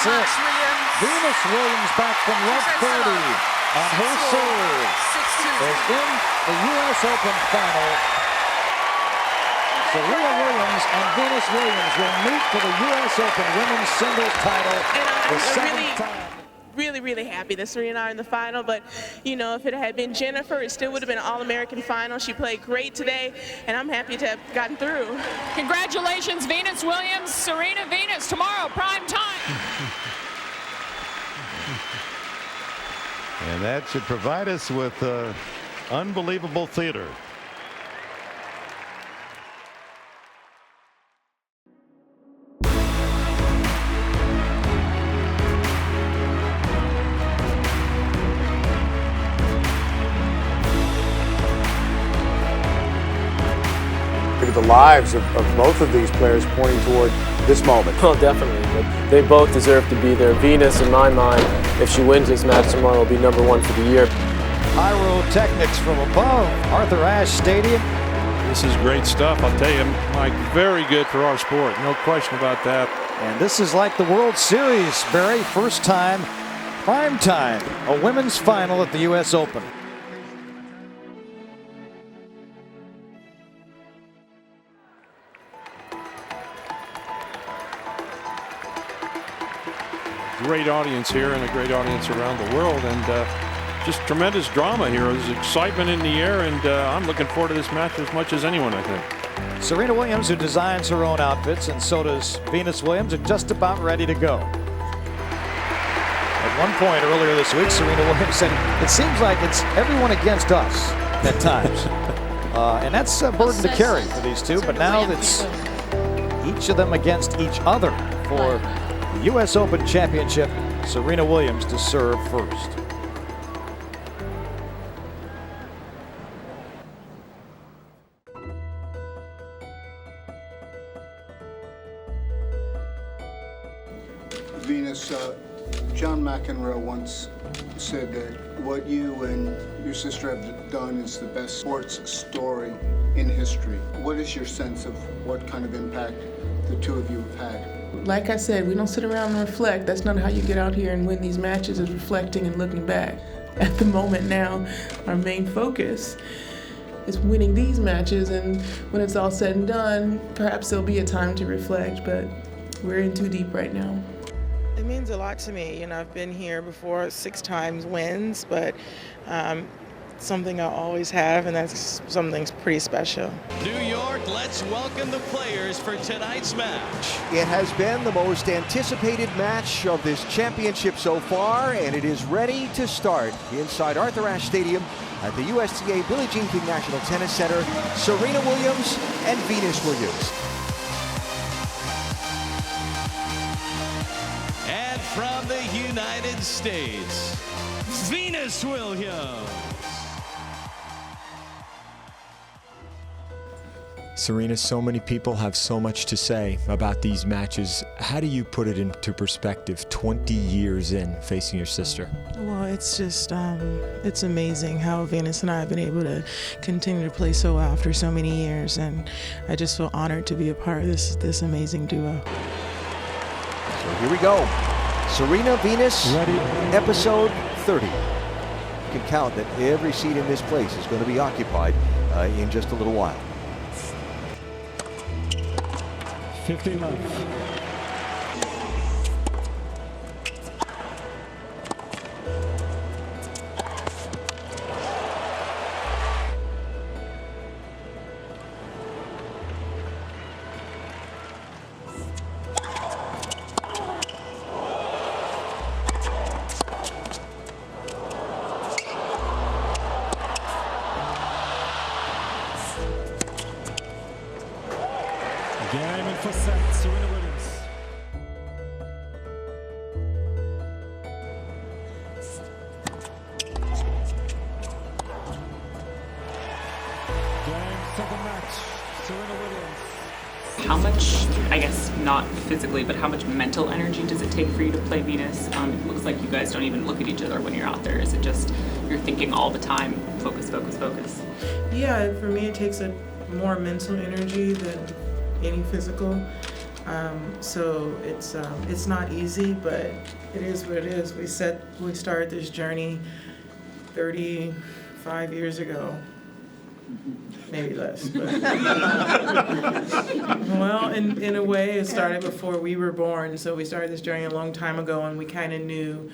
6. Venus Williams back from left 30 on her serve. Is in the U.S. Open final. Serena Williams and Venus Williams will meet for the U.S. Open women's singles title the second time. Really happy that Serena and I are in the final, but you know, if it had been Jennifer, it still would have been an All-American final. She played great today, and I'm happy to have gotten through. Congratulations, Venus Williams, Serena Venus, tomorrow, prime time. And that should provide us with unbelievable theater. The lives of both of these players pointing toward this moment. Oh, definitely. But they both deserve to be there. Venus, in my mind, if she wins this match tomorrow, will be #1 for the year. Pyrotechnics from above Arthur Ashe Stadium. This is great stuff, I'll tell you, Mike. Very good for our sport, no question about that. And this is like the World Series, Barry. First time, prime time, a women's final at the U.S. Open. Great audience here and a great audience around the world, and just tremendous drama here. There's excitement in the air, and I'm looking forward to this match as much as anyone, I think. Serena Williams, who designs her own outfits, and so does Venus Williams, are just about ready to go. At one point earlier this week, Serena Williams said, "It seems like it's everyone against us at times." And that's a burden to carry for these two, but now it's each of them against each other for the U.S. Open Championship. Serena Williams to serve first. Venus, John McEnroe once said that what you and your sister have done is the best sports story in history. What is your sense of what kind of impact the two of you have had? Like I said, we don't sit around and reflect. That's not how you get out here and win these matches, is reflecting and looking back. At the moment now, our main focus is winning these matches, and when it's all said and done, perhaps there'll be a time to reflect, but we're in too deep right now. It means a lot to me. You know, I've been here before 6 times wins, but something I'll always have, and that's something pretty special. New York, let's welcome the players for tonight's match. It has been the most anticipated match of this championship so far, and it is ready to start inside Arthur Ashe Stadium at the USTA Billie Jean King National Tennis Center. Serena Williams and Venus Williams. And from the United States, Venus Williams. Serena, so many people have so much to say about these matches. How do you put it into perspective 20 years in facing your sister? Well, it's just, it's amazing how Venus and I have been able to continue to play so well after so many years, and I just feel honored to be a part of this amazing duo. So here we go. Serena Venus, episode 30. You can count that every seat in this place is going to be occupied in just a little while. 15 left. Game in for set, Serena Williams. Game for the match, Serena Williams. How much, I guess not physically, but how much mental energy does it take for you to play Venus? It looks like you guys don't even look at each other when you're out there. Is it just you're thinking all the time, focus, focus, focus? Yeah, for me it takes a more mental energy than any physical. So it's not easy, but it is what it is. We started this journey 35 years ago. Maybe less, but well, in a way, it started before we were born. So we started this journey a long time ago, and we kind of knew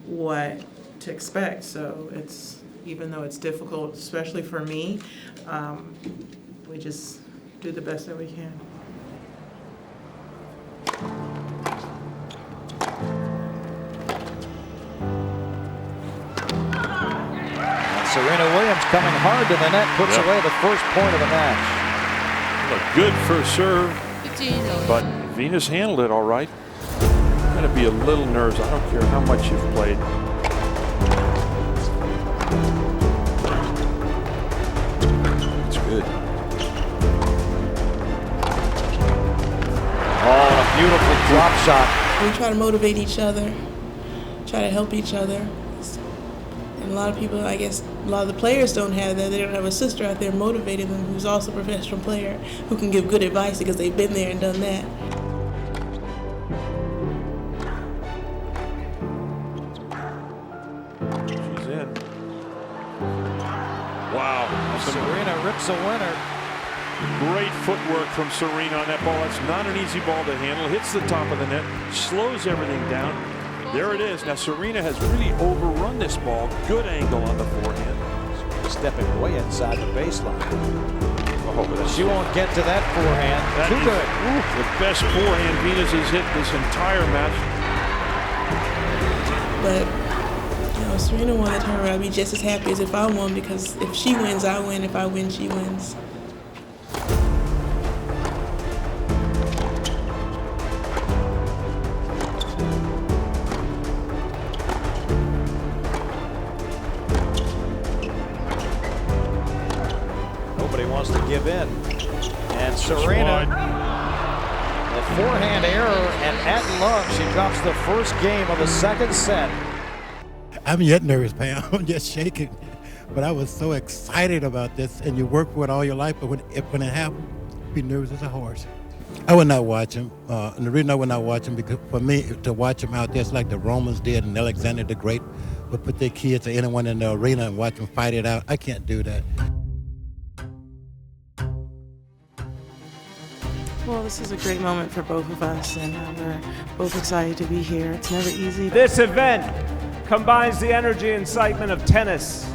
what to expect. So even though it's difficult, especially for me, we just do the best that we can. Serena Williams coming hard to the net, puts away the first point of the match. A good first serve, but Venus handled it all right. Got to be a little nervous. I don't care how much you've played. It's good. Oh, a beautiful drop shot. We try to motivate each other, try to help each other. And a lot of people, I guess, a lot of the players don't have that. They don't have a sister out there motivating them who's also a professional player who can give good advice because they've been there and done that. She's in. Wow. Serena rips a winner. Great footwork from Serena on that ball. That's not an easy ball to handle. Hits the top of the net, slows everything down. There it is. Now Serena has really overrun this ball. Good angle on the forehand. Stepping way inside the baseline. Oh, but she won't get to that forehand. That Too good. The best forehand Venus has hit this entire match. But Serena won the tournament. I'd be just as happy as if I won, because if she wins, I win. If I win, she wins. Nobody wants to give in. And Serena, the forehand error, and at love, she drops the first game of the second set. I'm yet nervous, Pam. I'm just shaking. But I was so excited about this, and you work for it all your life, but when it happened, be nervous as a horse. I would not watch him. And the reason I would not watch him, because for me, to watch him out there, it's like the Romans did and Alexander the Great would put their kids or anyone in the arena and watch them fight it out. I can't do that. Well, this is a great moment for both of us, and we're both excited to be here. It's never easy. This event combines the energy and excitement of tennis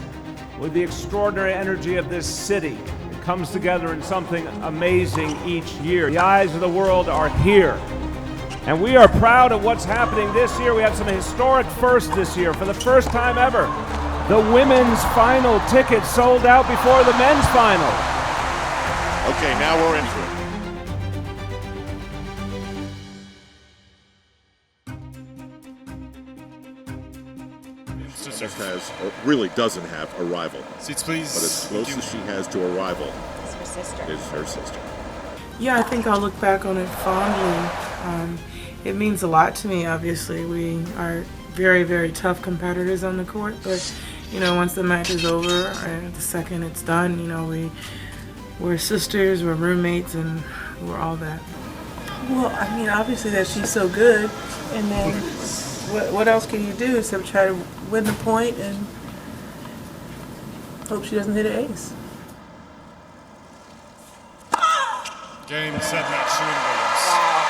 with the extraordinary energy of this city. It comes together in something amazing each year. The eyes of the world are here, and we are proud of what's happening this year. We have some historic firsts this year. For the first time ever, the women's final tickets sold out before the men's final. Okay, now we're into it. Really doesn't have a rival. Seats, please. But as close as she has to a rival is her sister. Is her sister. Yeah, I think I'll look back on it fondly. It means a lot to me, obviously. We are very, very tough competitors on the court, but once the match is over, the second it's done, we're sisters, we're roommates, and we're all that. Well, I mean, obviously that she's so good, and then what else can you do except try to win the point and hope she doesn't hit an ace. Game, set, match, Serena Williams. Wow.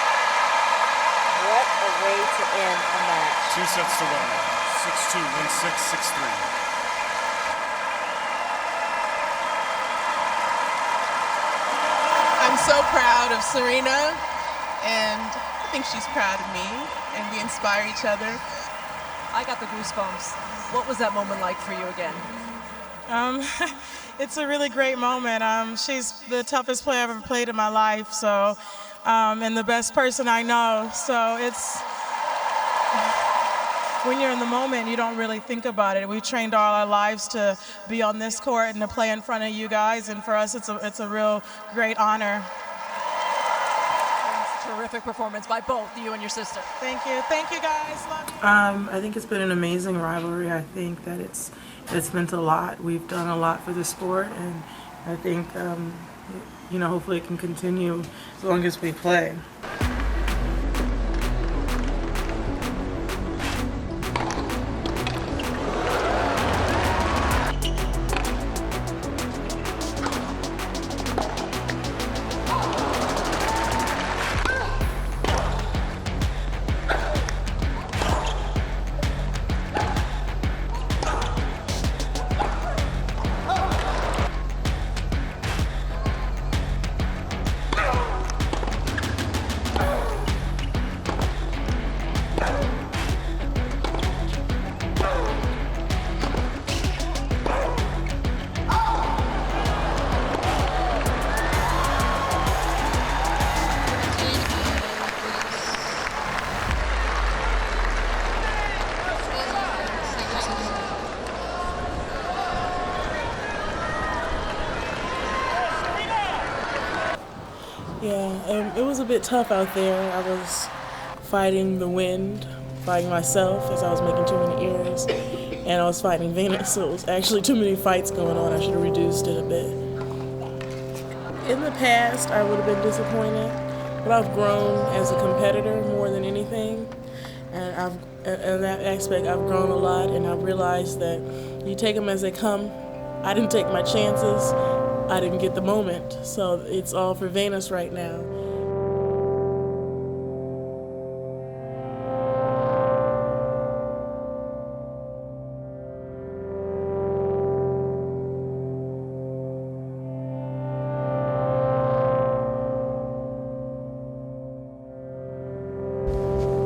What a way to end a match. 2 sets to 1. 6-2, 1-6, 6-3. I'm so proud of Serena, and I think she's proud of me, and we inspire each other. I got the goosebumps. What was that moment like for you again? It's a really great moment. She's the toughest player I've ever played in my life, so, and the best person I know. So it's, when you're in the moment, you don't really think about it. We've trained all our lives to be on this court and to play in front of you guys, and for us, it's a real great honor. Terrific performance by both you and your sister. Thank you guys. I think it's been an amazing rivalry. I think that it's meant a lot. We've done a lot for the sport, and I think you know, hopefully it can continue as long as we play. Yeah, it was a bit tough out there. I was fighting the wind, fighting myself as I was making too many errors, and I was fighting Venus, so it was actually too many fights going on. I should have reduced it a bit. In the past, I would have been disappointed, but I've grown as a competitor more than anything, and in that aspect, I've grown a lot, and I've realized that you take them as they come. I didn't take my chances. I didn't get the moment, so it's all for Venus right now.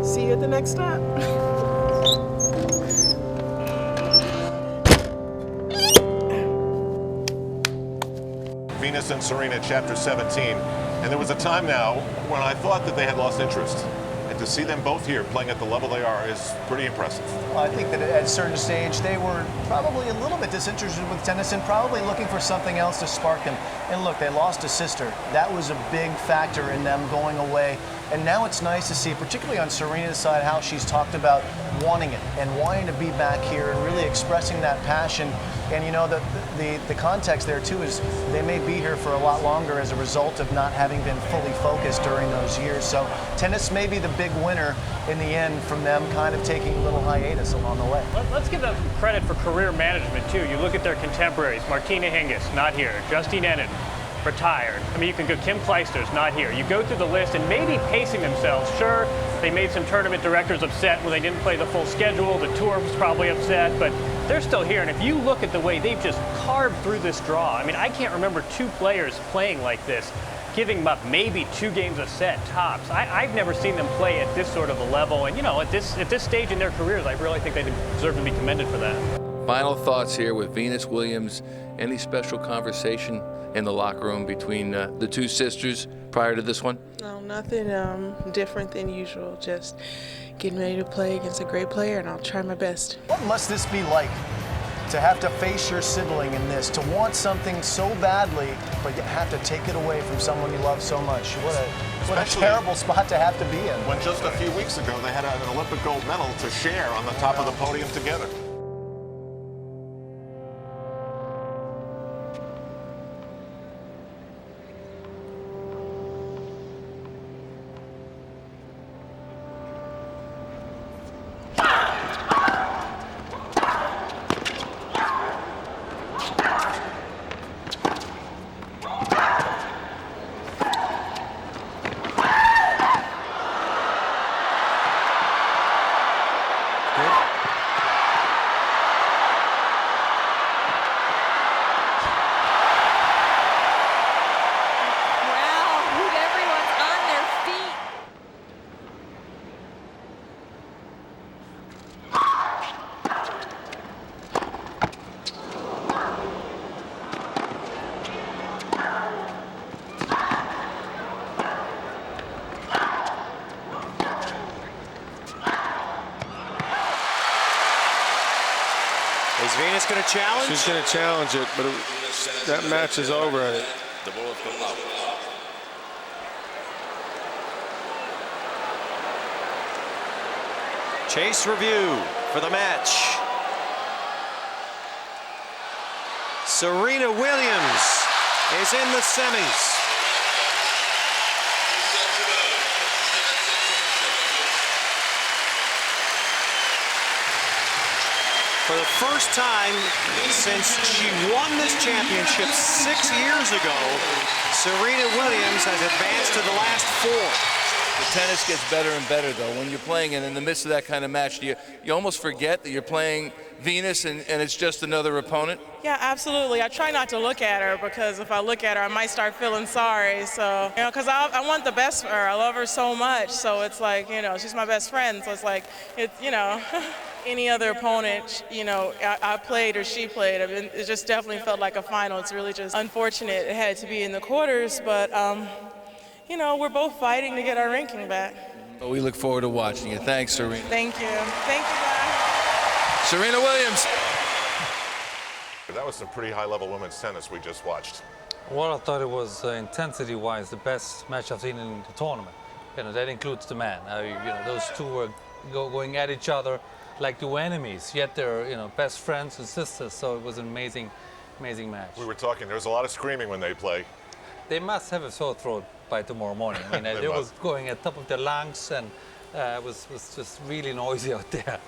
See you at the next stop. Venus and Serena, Chapter 17. And there was a time now when I thought that they had lost interest. And to see them both here playing at the level they are is pretty impressive. Well, I think that at a certain stage, they were probably a little bit disinterested with tennis and probably looking for something else to spark them. And look, they lost a sister. That was a big factor in them going away. And now it's nice to see, particularly on Serena's side, how she's talked about wanting it and wanting to be back here and really expressing that passion. And you know, the context there too is they may be here for a lot longer as a result of not having been fully focused during those years. So tennis may be the big winner in the end from them kind of taking a little hiatus along the way. Let's give them credit for career management too. You look at their contemporaries, Martina Hingis, not here, Justine Henin, retired. I mean, you can go, Kim Clijsters, not here. You go through the list and maybe pacing themselves. Sure, they made some tournament directors upset when they didn't play the full schedule. The tour was probably upset, but they're still here. And if you look at the way they've just carved through this draw, I mean, I can't remember two players playing like this, giving up maybe 2 games a set tops. I've never seen them play at this sort of a level. And you know, at this stage in their careers, I really think they deserve to be commended for that. Final thoughts here with Venus Williams. Any special conversation in the locker room between the two sisters prior to this one? No, nothing different than usual. Just getting ready to play against a great player, and I'll try my best. What must this be like to have to face your sibling in this, to want something so badly, but you have to take it away from someone you love so much? What a terrible spot to have to be in. When just a few weeks ago they had an Olympic gold medal to share on the top of the podium together. Is Venus going to challenge? She's going to challenge it, but that match is over. The ball has come out. Chase review for the match. Serena Williams is in the semis. For the first time since she won this championship 6 years ago, Serena Williams has advanced to the last 4. The tennis gets better and better, though. When you're playing and in the midst of that kind of match, you almost forget that you're playing Venus and it's just another opponent? Yeah, absolutely. I try not to look at her because if I look at her, I might start feeling sorry. So, you know, because I want the best for her. I love her so much. So it's like, you know, she's my best friend. So it's like, you know, any other opponent, you know, I played or she played, I mean, it just definitely felt like a final. It's really just unfortunate it had to be in the quarters, but, you know, we're both fighting to get our ranking back. Well, we look forward to watching you. Thanks, Serena. Thank you. Thank you, guys. Serena Williams. That was some pretty high-level women's tennis we just watched. Well, I thought it was intensity-wise the best match I've seen in the tournament. You know, that includes the men. You know, those two were going at each other like two enemies, yet they're, you know, best friends and sisters. So it was an amazing match. We were talking. There's a lot of screaming when they play. They must have a sore throat by tomorrow morning. I mean, they was going at top of their lungs, and it was just really noisy out there.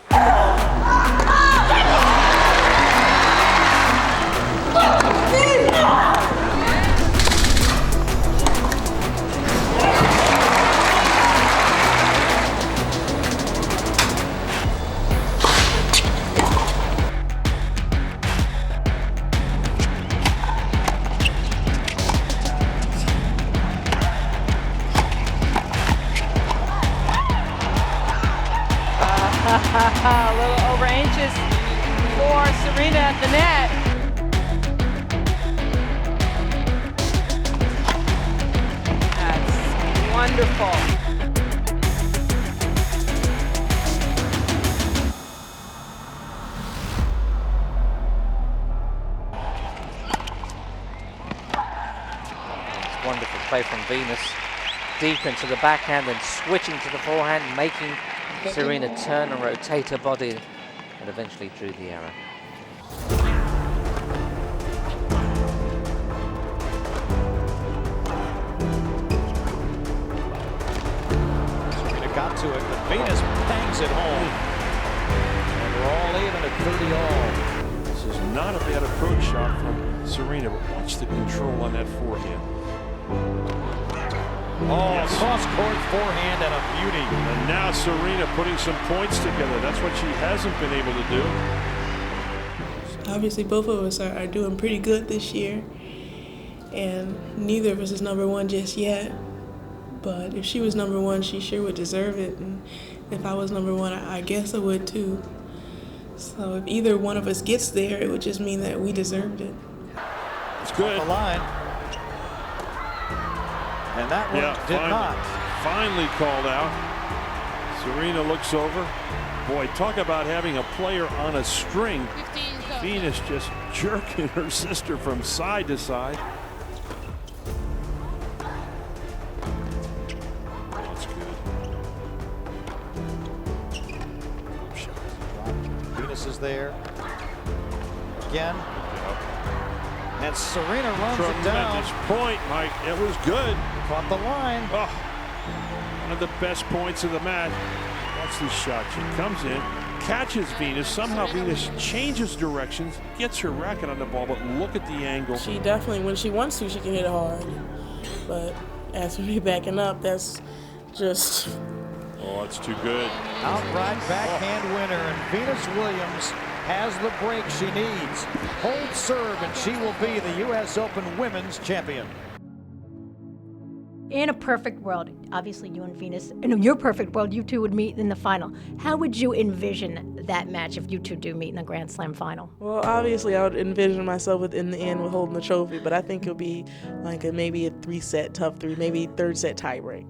A little over anxious for Serena at the net. That's wonderful. Wonderful play from Venus. Deep into the backhand and switching to the forehand, making Serena turn and rotate her body, and eventually drew the error. Serena got to it, but Venus bangs it home. And we're all even at 30 all. This is not a bad approach shot from Serena, but watch the control on that forehand. Oh, yes. Cross-court forehand and a beauty. And now Serena putting some points together. That's what she hasn't been able to do. Obviously, both of us are doing pretty good this year, and neither of us is number one just yet. But if she was number one, she sure would deserve it. And if I was number one, I guess I would too. So if either one of us gets there, it would just mean that we deserved it. It's good. Off the line. And that one did not. Finally called out. Serena looks over. Boy, talk about having a player on a string. Venus just jerking her sister from side to side. That's good. Venus is there. Again. And Serena runs it down. Tremendous point, Mike. It was good. Caught the line. Oh, one of the best points of the match. Watch this shot. She comes in, catches Venus. Somehow Venus changes directions, gets her racket on the ball, but look at the angle. She definitely, when she wants to, she can hit it hard. But as for me backing up, that's just... Oh, it's too good. Outright backhand winner, and Venus Williams has the break she needs. Hold serve, and she will be the U.S. Open Women's Champion. In a perfect world, obviously you and Venus, in your perfect world, you two would meet in the final. How would you envision that match if you two do meet in a Grand Slam final? Well, obviously I would envision myself in the end with holding the trophy, but I think it'll be like maybe a 3-set tough three, maybe 3rd set tiebreak.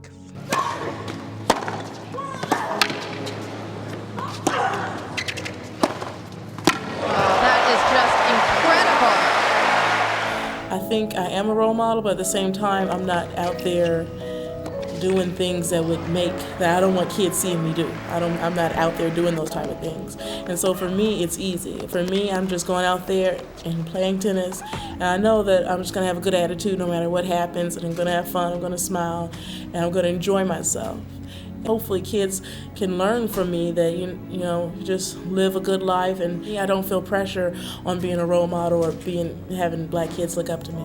I think I am a role model, but at the same time, I'm not out there doing things that I don't want kids seeing me do. I'm not out there doing those type of things. And so for me, it's easy. For me, I'm just going out there and playing tennis. And I know that I'm just going to have a good attitude no matter what happens, and I'm going to have fun, I'm going to smile, and I'm going to enjoy myself. Hopefully kids can learn from me that, you know, just live a good life, and I don't feel pressure on being a role model or having black kids look up to me.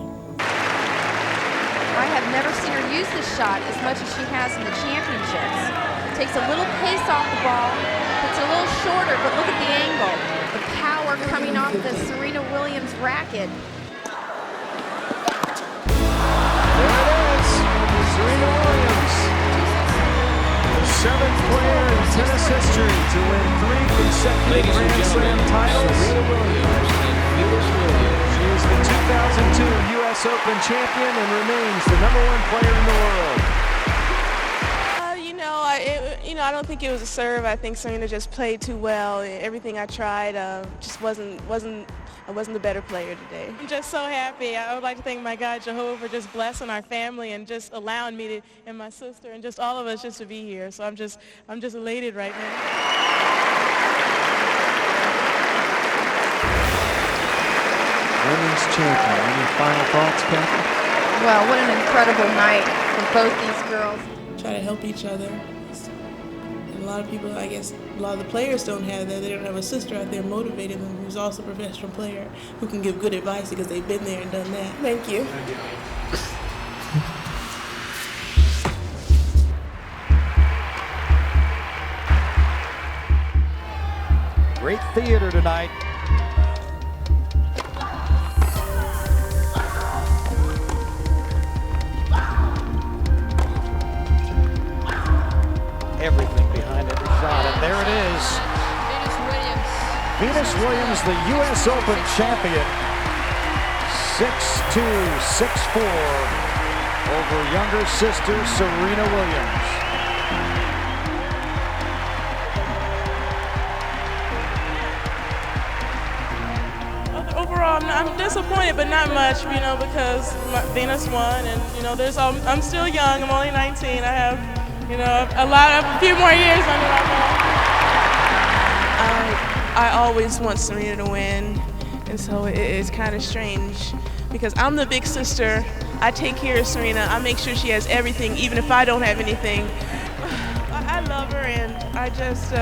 I have never seen her use this shot as much as she has in the championships. Takes a little pace off the ball, puts it a little shorter, but look at the angle. The power coming off the Serena Williams racket. There it is, Serena Williams. The seventh player in tennis history to win 3 consecutive Grand Slam titles. Serena Williams and Venus Williams. She is the 2002 U.S. Open champion and remains the #1 player in the world. I don't think it was a serve. I think Serena just played too well. Everything I tried just wasn't. I wasn't the better player today. I'm just so happy. I would like to thank my God Jehovah for just blessing our family and just allowing me to, and my sister and just all of us just to be here. So I'm just elated right now. Women's champion. Any final thoughts, Kathy? Well, what an incredible night for both these girls. Try to help each other. And a lot of people, I guess, a lot of the players don't have that. They don't have a sister out there motivating them who's also a professional player who can give good advice because they've been there and done that. Thank you. Great theater tonight. Everything behind every shot, and there it is. Venus Williams, the U.S. Open champion, 6-2, 6-4 over younger sister Serena Williams. Overall, I'm disappointed, but not much, because Venus won, and I'm still young. I'm only 19. I have. A few more years under my belt. I always want Serena to win, and so it's kind of strange because I'm the big sister. I take care of Serena. I make sure she has everything, even if I don't have anything. I love her, and I just,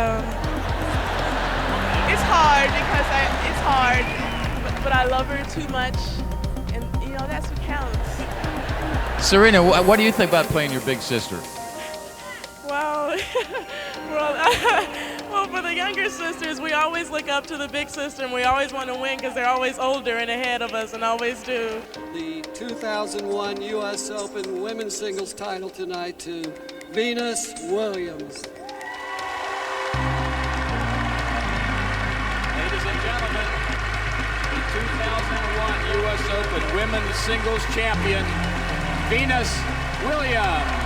it's hard because it's hard, but I love her too much, and that's what counts. Serena, what do you think about playing your big sister? Well, for the younger sisters, we always look up to the big sister, and we always want to win because they're always older and ahead of us, and always do. The 2001 U.S. Open women's singles title tonight to Venus Williams. Ladies and gentlemen, the 2001 U.S. Open women's singles champion, Venus Williams.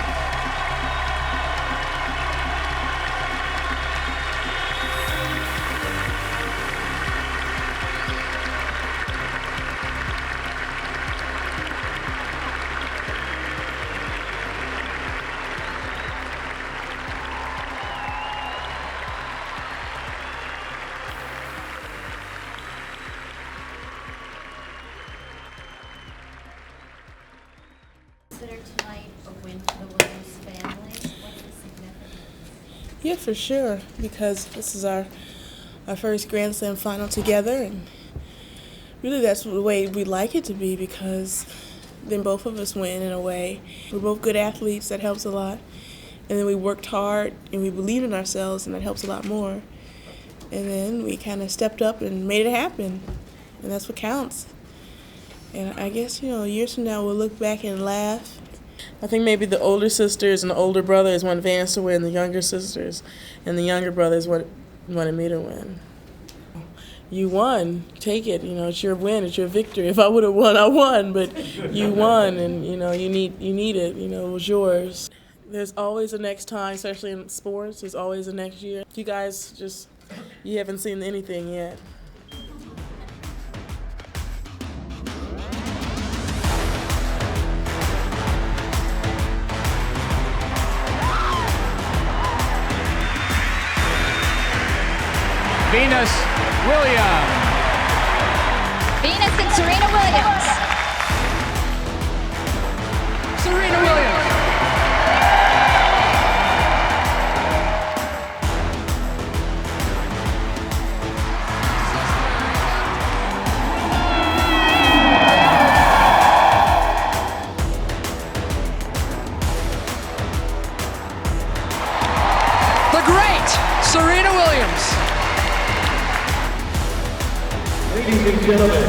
Consider tonight a win for the Williams family? What's the significance? Yeah, for sure, because this is our first Grand Slam final together, and really that's the way we like it to be, because then both of us win in a way. We're both good athletes, that helps a lot, and then we worked hard and we believed in ourselves, and that helps a lot more. And then we kind of stepped up and made it happen, and that's what counts. And I guess, years from now we'll look back and laugh. I think maybe the older sisters and the older brothers want Vance to win, the younger sisters and the younger brothers wanted me to win. You won, take it, it's your win, it's your victory. If I would have won, I won, but you won, and you need it, it was yours. There's always a next time, especially in sports, there's always a next year. You guys you haven't seen anything yet. Venus Williams. Venus and Serena Williams. Serena Williams. The great Serena Williams. Ladies and gentlemen,